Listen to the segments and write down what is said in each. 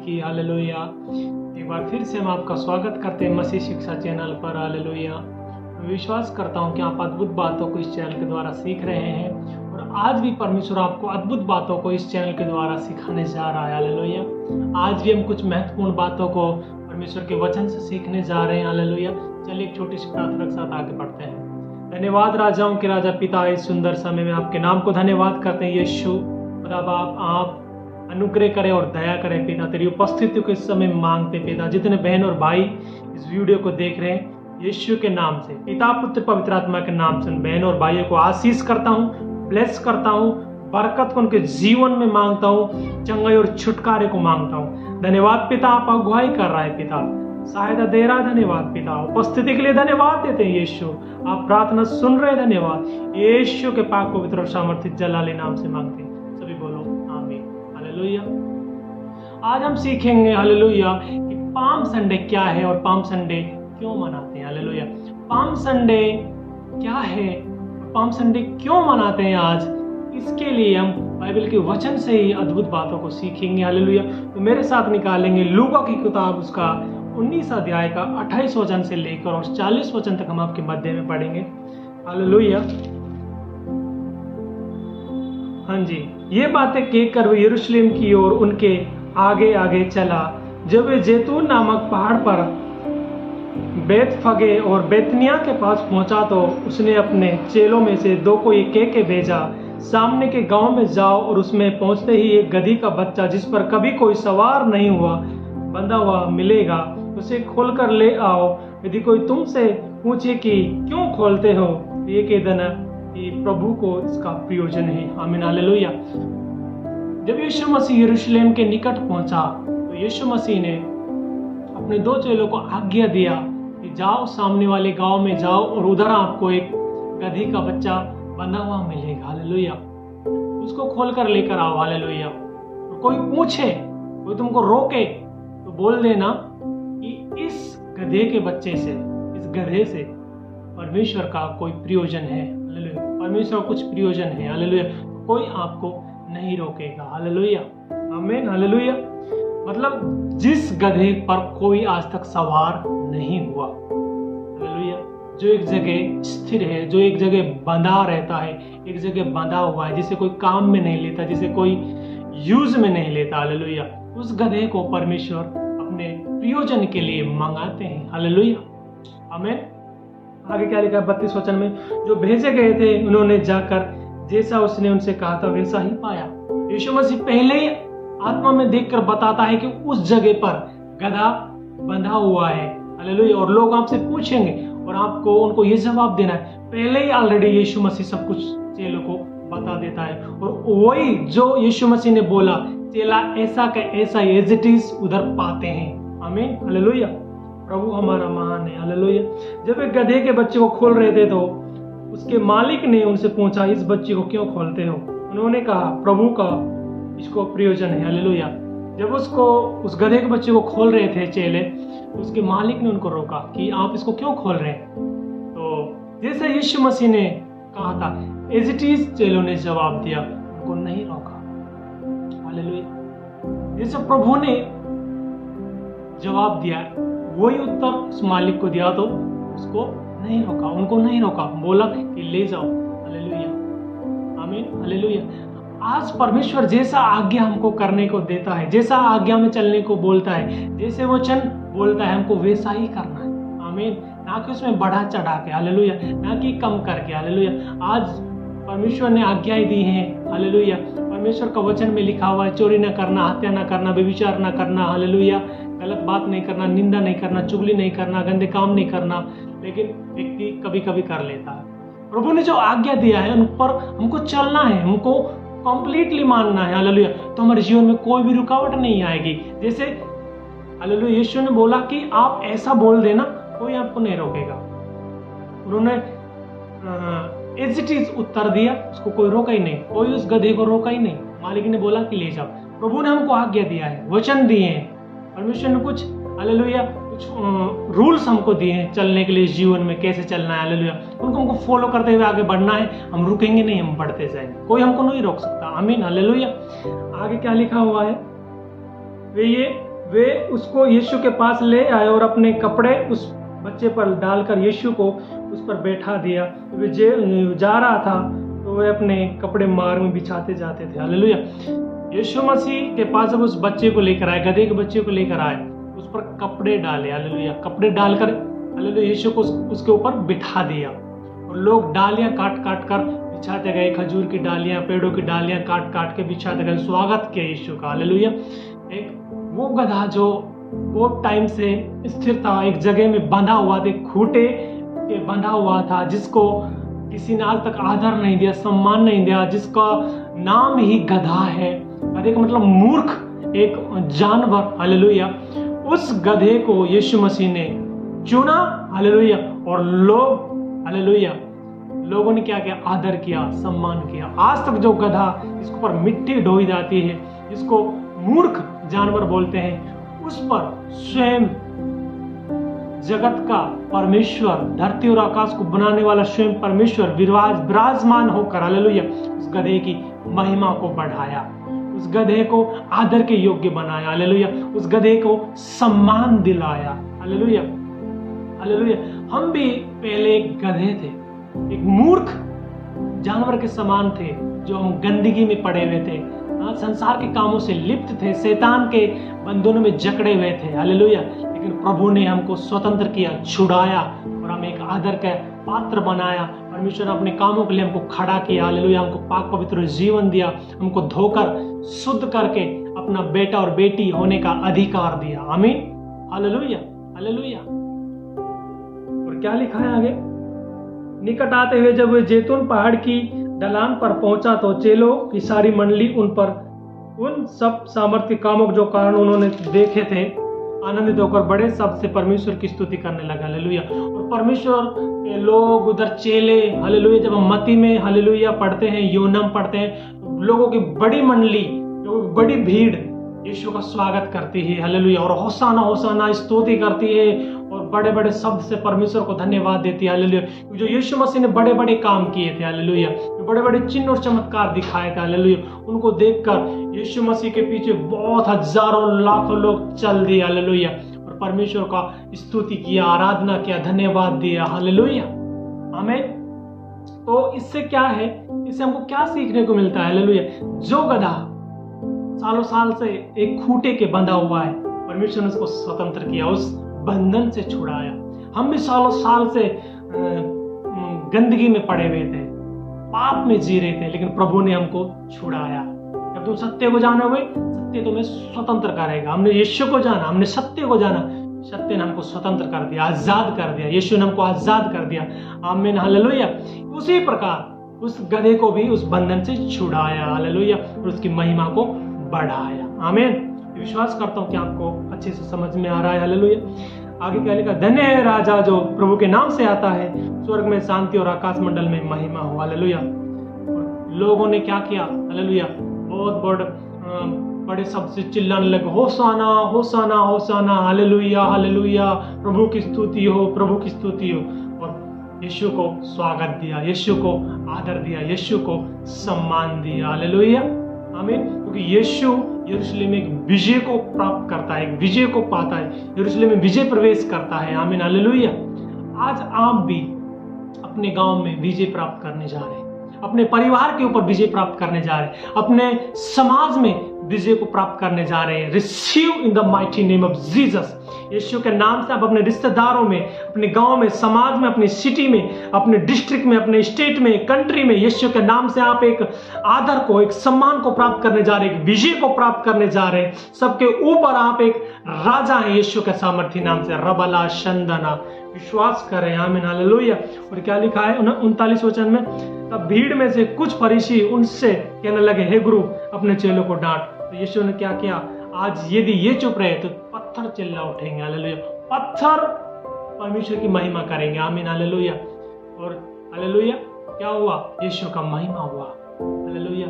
की। हालेलुया। एक बार फिर से हम आपका स्वागत करते हैं मसीह शिक्षा चैनल पर। हालेलुया। मैं विश्वास करता हूं कि आप अद्भुत बातों को इस चैनल के द्वारा सीख रहे हैं और आज भी परमेश्वर आपको अद्भुत बातों को इस चैनल के द्वारा सिखाने जा रहा है। हालेलुया। आज भी हम कुछ महत्वपूर्ण बातों को परमेश्वर के वचन से सीखने जा रहे हैं। हालेलुया। चलिए एक छोटी सी प्रार्थना के साथ आगे बढ़ते हैं। धन्यवाद राजाओं के राजा पिता, इस सुंदर समय में आपके नाम को धन्यवाद करते हैं। यीशु खुदा बाप, आप अनुग्रह करें और दया करें पिता। तेरी उपस्थिति को इस समय मांगते पिता। जितने बहन और भाई इस वीडियो को देख रहे हैं, यीशु के नाम से, पिता पुत्र पवित्र आत्मा के नाम से बहन और भाइयों को आशीष करता हूँ, ब्लेस करता हूँ, बरकत को उनके जीवन में मांगता हूँ, चंगाई और छुटकारे को मांगता हूँ। धन्यवाद पिता, आप अगुवाई कर रहा है पिता, सहायता दे रहा है। धन्यवाद पिता, उपस्थिति के लिए धन्यवाद देते हैं यीशु। आप प्रार्थना सुन रहे, धन्यवाद। यीशु के पाक पवित्र और सामर्थ्य जलाली नाम से मांगते हैं। सभी बोलो आमीन। हालेलुया। आज हम सीखेंगे हालेलुया कि पाम संडे क्या है और पाम संडे क्यों मनाते हैं। हालेलुया। पाम संडे क्या है, पाम संडे क्यों मनाते हैं आज, इसके लिए हम बाइबल के वचन से ही अद्भुत बातों को सीखेंगे। हालेलुया। तो मेरे साथ निकालेंगे लूका की किताब, उसका 19 अध्याय का 28 वचन से लेकर और 40 वचन तक हम आपके मध्य में पढ़ेंगे। हालेलुया। हाँ जी, ये बातें कहकर वो यरूशलेम की ओर उनके आगे आगे चला। जब वे जैतून नामक पहाड़ पर बेतफगे और बेतनिया के पास पहुंचा तो उसने अपने चेलों में से 2 को ये कह के भेजा, सामने के गांव में जाओ और उसमें पहुंचते ही एक गधी का बच्चा जिस पर कभी कोई सवार नहीं हुआ बंधा हुआ मिलेगा, उसे खोलकर ले आओ। यदि कोई तुमसे पूछे कि क्यों खोलते हो, ये कह देना कि प्रभु को इसका प्रयोजन है। आमीन। हालेलुया। जब यीशु मसीह यरूशलेम के निकट पहुंचा तो यीशु मसीह ने अपने 2 चेलों को आज्ञा दिया कि जाओ, सामने वाले गांव में जाओ और उधर आपको एक गधी का बच्चा बंधा हुआ मिलेगा। हालेलुया। उसको खोलकर लेकर आओ। हालेलुया। तो कोई पूछे, कोई तुमको रोके तो बोल देना कि इस गधे के बच्चे से, इस गधे से परमेश्वर का कोई प्रयोजन है। हालेलुया। परमेश्वर का कुछ प्रयोजन है। हालेलुया। कोई आपको नहीं रोकेगा। हालेलुया। आमीन। हालेलुया। मतलब जिस गधे पर कोई आज तक सवार नहीं हुआ, हालेलुया, जो एक जगह स्थिर है, जो एक जगह बंधा रहता है, एक जगह बंधा हुआ है, जिसे कोई काम में नहीं लेता, जिसे कोई यूज में नहीं लेता। हालेलुया। उस गधे को परमेश्वर अपने प्रयोजन के लिए मंगाते हैं। हालेलुया। आमीन। आगे क्या लिखा है 32 वचन में, जो भेजे गए थे उन्होंने जाकर जैसा उसने उनसे कहा था वैसा ही पाया। यीशु मसीह पहले ही आत्मा में देखकर बताता है कि उस जगह पर गधा बंधा हुआ है। हालेलुया। और लोग आपसे पूछेंगे और आपको उनको ये जवाब देना है। पहले ही ऑलरेडी यीशु मसीह सब कुछ चेलों को बता देता है और वही जो यीशु मसीह ने बोला, चेला ऐसा का ऐसा एज इट इज उधर पाते हैं। आमीन। हालेलुया। प्रभु हमारा महान है। हालेलुया। जब एक गधे के बच्चे को खोल रहे थे तो उसके मालिक ने उनसे पूछा, इस बच्चे को क्यों खोलते हो? उन्होंने कहा, प्रभु का इसको प्रयोजन है। हालेलुया। जब उस गधे के बच्चे को खोल रहे थे चेले, उसके मालिक ने उनको रोका कि आप इसको क्यों खोल रहे हैं? तो जैसे यीशु मसीह ने कहा था एज इट इज चेलों ने जवाब दिया, उनको नहीं रोका। हालेलुया। जैसे प्रभु ने जवाब दिया वही उत्तर उस मालिक को दिया तो उसको नहीं रोका, उनको नहीं रोका, बोला कि ले जाओ। हालेलुया। आमीन। हालेलुया। आज परमेश्वर जैसा आज्ञा हमको करने को देता है, जैसा आज्ञा में चलने को बोलता है, जैसे वचन बोलता है हमको वैसा ही करना है। आमीन। ना कि उसमें बढ़ा चढ़ा के, हालेलुया, ना कि कम करके। हालेलुया। आज परमेश्वर ने आज्ञाएं दी हैं। हालेलुया। परमेश्वर का वचन में लिखा हुआ है, चोरी न करना, हत्या न करना, व्यभिचार न करना, हालेलुया, गलत बात नहीं करना, निंदा नहीं करना, चुगली नहीं करना, गंदे काम नहीं करना। लेकिन व्यक्ति कभी कभी कर लेता है। प्रभु ने जो आज्ञा दिया है उन पर हमको चलना है, हमको कंप्लीटली मानना है। हालेलुया। तो हमारे जीवन में कोई भी रुकावट नहीं आएगी। जैसे हालेलुया यीशु ने बोला कि आप ऐसा बोल देना, कोई आपको नहीं रोकेगा। उन्होंने एज इट इज उत्तर दिया, उसको कोई रोका ही नहीं, कोई उस गधे को रोका ही नहीं। मालिक ने बोला कि ले जाओ। प्रभु ने हमको आज्ञा दिया है, वचन दिए हैं, परमेश्वर ने कुछ हालेलुया कुछ रूल्स हमको दिए हैं चलने के लिए, जीवन में कैसे चलना है। हालेलुया। उनको हमको फॉलो करते हुए आगे बढ़ना है। हम रुकेंगे नहीं, हम बढ़ते जाएंगे, कोई हमको नहीं रोक सकता। आमीन। हालेलुया। आगे क्या लिखा हुआ है, वे ये वे उसको यीशु के पास ले आए और अपने कपड़े उस बच्चे पर डालकर यीशु को उस पर बैठा दिया। वे जा रहा था तो वे अपने कपड़े मार्ग में बिछाते जाते थे। हालेलुया। यीशु मसीह के पास जब उस बच्चे को लेकर आए, गधे के बच्चे को लेकर आए, उस पर कपड़े डाले। हालेलुया। कपड़े डालकर हालेलुया यीशु को उसके ऊपर बिठा दिया और लोग डालियां काट काट कर बिछाते गए। खजूर की डालियां, पेड़ों की डालियां काट काट के बिछाते गए। स्वागत किया यीशु का। हालेलुया। एक वो गधा जो बहुत टाइम से स्थिर था, एक जगह में बंधा हुआ था, खूंटे के बंधा हुआ था, जिसको किसी ने आज तक आदर नहीं दिया, सम्मान नहीं दिया, जिसका नाम ही गधा है। गधे का मतलब मूर्ख, एक जानवर। हालेलुया। उस गधे को यीशु मसीह ने चुना। हालेलुया। और लोगों ने क्या किया? आदर किया, सम्मान किया। आज तक जो गधा जिसके ऊपर मिट्टी ढोई जाती है, जिसको मूर्ख जानवर बोलते हैं, उस पर स्वयं जगत का परमेश्वर, धरती और आकाश को बनाने वाला स्वयं परमेश्वर विराजमान होकर हालेलुया उस गधे की महिमा को बढ़ाया, उस गधे को आदर के योग्य बनाया। हालेलुया। उस गधे को सम्मान दिलाया। हालेलुया। हालेलुया। हम भी पहले एक गधे थे, एक मूर्ख जानवर के समान थे, जो हम गंदगी में पड़े हुए थे, संसार के कामों से लिप्त थे, शैतान के बंधनों में जकड़े हुए थे। हालेलुया। लेकिन प्रभु ने हमको स्वतंत्र किया, छुड़ाया और हमें एक आदर का पात्र बनाया। परमेश्वर ने अपने कामों के लिए हमको खड़ा किया। हालेलुया। हमको पाक पवित्र जीवन दिया, हमको धोकर शुद्ध करके अपना बेटा और बेटी होने का अधिकार दिया। आमीन। हालेलुया। हालेलुया। और क्या लिखा है आगे? निकट आते हुए जब वे जैतून पहाड़ की ढलान पर पहुंचा तो चेलों की सारी मंडली उन सब सामर्थ्य कामों जो कारण उन्होंने देखे थे आनंदित होकर बड़े शब्द से परमेश्वर की स्तुति करने लगा। हालेलुया। और परमेश्वर के लोग उधर चेले, हालेलुया, जब हम मत्ती में हालेलुया पढ़ते हैं, योनम पढ़ते हैं, लोगों की बड़ी मंडली, लोगों की बड़ी भीड़ यीशु का स्वागत करती है। हालेलुया। और होसाना होसाना स्तुति करती है और बड़े बड़े शब्द से परमेश्वर को धन्यवाद देती है। हालेलुया। जो यीशु मसीह ने बड़े बड़े काम किए थे। हालेलुया। बड़े बड़े चिन्ह और चमत्कार दिखाए थे। हालेलुया। उनको देखकर यीशु मसीह के पीछे बहुत हजारों लाखों लोग चल दिए। हालेलुया। और परमेश्वर का स्तुति किया, आराधना किया, धन्यवाद दिया। हालेलुया। आमीन। तो इससे क्या है? इससे हमको क्या सीखने को मिलता है? हालेलुया। जो गधा सालों साल से एक खूंटे के बंधा हुआ है, परमेश्वर ने उसको स्वतंत्र किया, उस बंधन से छुड़ाया। हम भी सालों साल से गंदगी में पड़े हुए थे, पाप में जी रहे थे, लेकिन प्रभु ने हमको छुड़ाया। जब तुम सत्य को जानोगे, सत्य तुम्हें स्वतंत्र करेगा। हमने यीशु को जाना, हमने सत्य को जाना, सत्य ने हमको स्वतंत्र कर दिया, आजाद कर दिया। यीशु ने हमको आजाद कर दिया। आमीन। हालेलुया। उसी प्रकार उस गधे को भी उस बंधन से छुड़ाया। हालेलुया। और उसकी महिमा को बढ़ाया। आमीन। विश्वास करता हूं कि आपको अच्छे से समझ में आ रहा है। हालेलुया। आगे क्या लिखा? धन्य है राजा जो प्रभु के नाम से आता है, स्वर्ग में शांति और आकाश मंडल में महिमा हो। हालेलुया। लोगों ने क्या किया? हालेलुया। बहुत बड़े शब्द से चिल्लाने लगे, होसाना होसाना होसाना, हालेलुया हालेलुया, प्रभु की स्तुति हो, प्रभु की स्तुति हो। और यीशु को स्वागत दिया, यीशु को आदर दिया, यीशु को सम्मान दिया। हालेलुया। आमीन। क्योंकि यीशु यरूशलेम में एक विजय को प्राप्त करता है, एक विजय को पाता है, यरूशलेम में विजय प्रवेश करता है। आमीन। हालेलुया। आज आप भी अपने गांव में विजय प्राप्त करने जा रहे हैं, अपने परिवार के ऊपर विजय प्राप्त करने जा रहे हैं, अपने समाज में विजय को प्राप्त करने जा रहे हैं। Receive in the mighty name of Jesus. यीशु के नाम से आप अपने रिश्तेदारों में, अपने गांव में, समाज में, अपनी सिटी में, अपने डिस्ट्रिक्ट में, अपने स्टेट में, कंट्री में, यीशु के नाम से आप एक आदर को, एक सम्मान को प्राप्त करने जा रहे हैं, एक विजय को प्राप्त करने जा रहे हैं। सबके ऊपर आप एक राजा हैं यीशु के सामर्थ्य नाम से। रबला शंदना। विश्वास करें। आमीन। हालेलुया। और क्या लिखा है 39 वचन में? तब भीड़ में से कुछ फरीसी उनसे कहने लगे, हे गुरु, अपने चेलों को डांट। तो यीशु ने क्या किया? आज यदि ये चुप रहे तो पत्थर चिल्ला उठेंगे। हालेलुया। पत्थर परमेश्वर की महिमा करेंगे। आमीन। हालेलुया। और हालेलुया क्या हुआ? यीशु का महिमा हुआ। हालेलुया।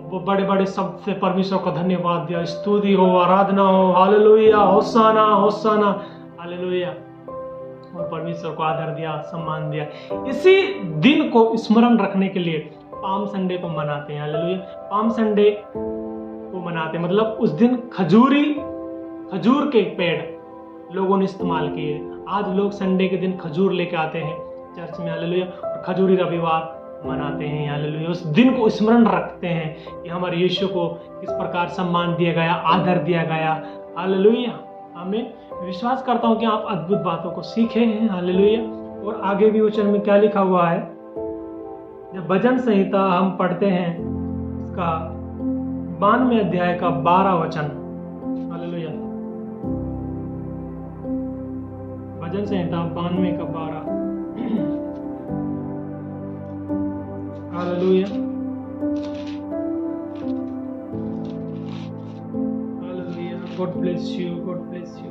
वो बड़े बड़े शब्द से परमेश्वर का धन्यवाद दिया, स्तुति हो, आराधना हो। हालेलुया। होसाना होसाना। हालेलुया। और परमेश्वर को आदर दिया, सम्मान दिया। इसी दिन को स्मरण रखने के लिए पाम संडे को मनाते हैं। हालेलुया। पाम संडे को मनाते हैं, मतलब उस दिन खजूरी खजूर के पेड़ लोगों ने इस्तेमाल किए। आज लोग संडे के दिन खजूर लेके आते हैं चर्च में, हालेलुया, और खजूरी रविवार मनाते हैं, हालेलुया। उस दिन को स्मरण रखते हैं कि हमारे यीशु को किस प्रकार सम्मान दिया गया, आदर दिया गया, हालेलुया, आमीन। विश्वास करता हूँ कि आप अद्भुत बातों को सीखे हैं, हालेलुया। और आगे भी वचन में क्या लिखा हुआ है, जब भजन संहिता हम पढ़ते हैं इसका 92 अध्याय का 12 वचन, हालेलुया, भजन संहिता 92 का 12, hallelujah, hallelujah, God bless you, God bless you.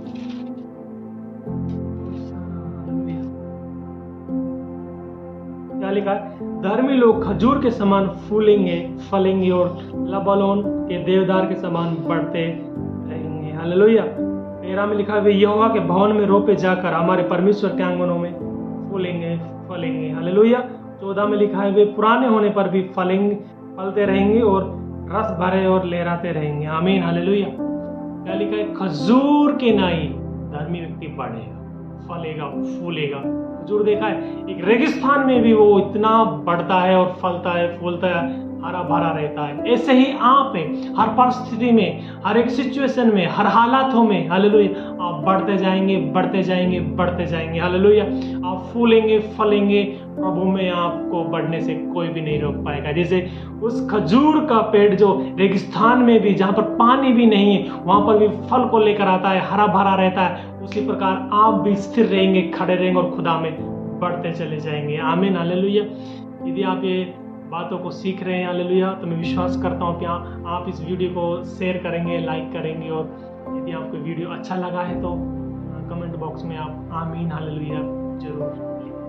क्या लिखा है, धर्मी लोग खजूर के समान फूलेंगे, फलेंगे और लबानोन के देवदार के समान बढ़ते रहेंगे, हालेलुया। 13 में लिखा है, वे यहोवा के भवन में रोपे जाकर हमारे परमेश्वर के आंगनों में फूलेंगे, फलेंगे, हालेलुया। 14 में लिखा है, वे पुराने होने पर भी फलेंगे, फलते रहेंगे और रस भरे और लहराते रहेंगे, आमीन, हालेलुया। क्या लिखा है, खजूर के नाई धर्मी व्यक्ति बढ़ेगा, फलेगा, फूलेगा। खजूर देखा है, एक रेगिस्तान में भी वो इतना बढ़ता है और फलता है, फूलता है, हरा भरा रहता है। ऐसे ही आप हैं, हर परिस्थिति में, हर एक सिचुएशन में, हर हालातों में, हालेलुया, आप बढ़ते जाएंगे, बढ़ते जाएंगे, बढ़ते जाएंगे, हालेलुया। आप फूलेंगे, फलेंगे, प्रभु में आपको बढ़ने से कोई भी नहीं रोक पाएगा। जैसे उस खजूर का पेड़ जो रेगिस्तान में भी, जहाँ पर पानी भी नहीं है, वहां पर भी फल को लेकर आता है, हरा भरा रहता है, उसी प्रकार आप भी स्थिर रहेंगे, खड़े रहेंगे और खुदा में बढ़ते चले जाएंगे, आमीन, हालेलुया। यदि आप ये बातों को सीख रहे हैं, हालेलुया, तो मैं विश्वास करता हूँ कि आप इस वीडियो को शेयर करेंगे, लाइक करेंगे, और यदि आपको वीडियो अच्छा लगा है तो कमेंट बॉक्स में आप आमीन, हालेलुया जरूर लिखें।